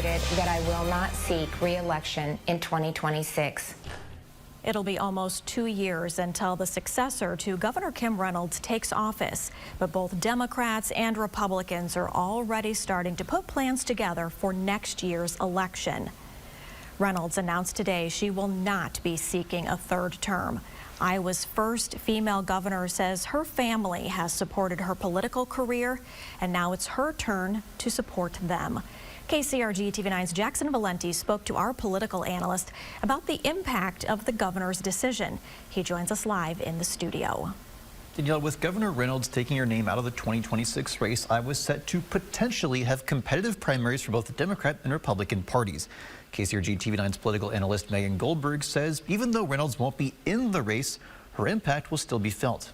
decided that I will not seek re-election in 2026. It'll be almost 2 years until the successor to Governor Kim Reynolds takes office, but both Democrats and Republicans are already starting to put plans together for next year's election. Reynolds announced today she will not be seeking a third term. Iowa's first female governor says her family has supported her political career, and now it's her turn to support them. KCRG TV9's Jackson Valenti spoke to our political analyst about the impact of the governor's decision. He joins us live in the studio. Danielle, with Governor Reynolds taking her name out of the 2026 race, Iowa's set to potentially have competitive primaries for both the Democrat and Republican parties. KCRG TV9's political analyst Megan Goldberg says even though Reynolds won't be in the race, her impact will still be felt.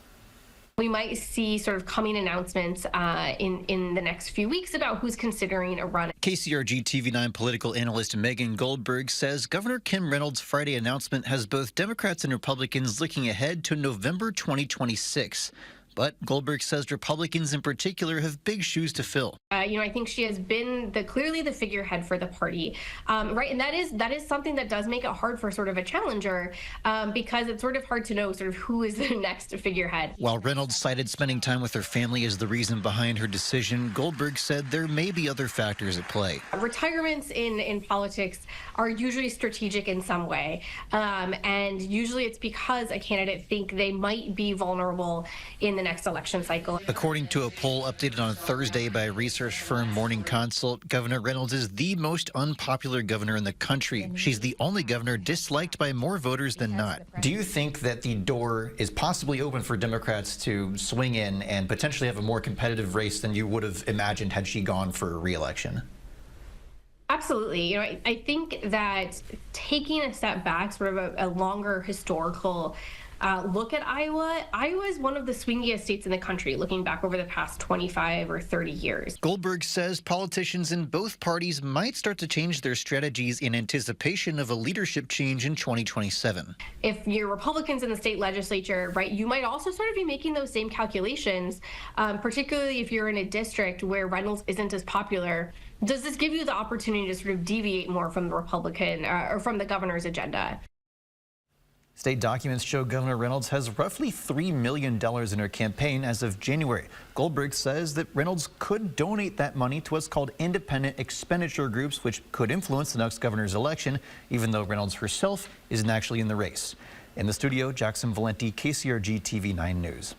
We might see sort of coming announcements in the next few weeks about who's considering a run. KCRG TV9 political analyst Megan Goldberg says Governor Kim Reynolds' Friday announcement has both Democrats and Republicans looking ahead to November 2026. But Goldberg says Republicans in particular have big shoes to fill. I think she has been clearly the figurehead for the party, right? And that is something that does make it hard for sort of a challenger because it's sort of hard to know sort of who is the next figurehead. While Reynolds cited spending time with her family as the reason behind her decision, Goldberg said there may be other factors at play. Retirements in politics are usually strategic in some way, and usually it's because a candidate think they might be vulnerable in the next election cycle. According to a poll updated on Thursday by research firm Morning Consult, Governor Reynolds is the most unpopular governor in the country. She's the only governor disliked by more voters than not. Do you think that the door is possibly open for Democrats to swing in and potentially have a more competitive race than you would have imagined had she gone for re-election? Absolutely. I think that taking a step back, sort of a longer historical look at Iowa is one of the swingiest states in the country, looking back over the past 25 or 30 years. Goldberg says politicians in both parties might start to change their strategies in anticipation of a leadership change in 2027. If you're Republicans in the state legislature, right, you might also sort of be making those same calculations, particularly if you're in a district where Reynolds isn't as popular. Does this give you the opportunity to sort of deviate more from the Republican or from the governor's agenda? State documents show Governor Reynolds has roughly $3 million in her campaign as of January. Goldberg says that Reynolds could donate that money to what's called independent expenditure groups, which could influence the next governor's election, even though Reynolds herself isn't actually in the race. In the studio, Jackson Valenti, KCRG TV 9 News.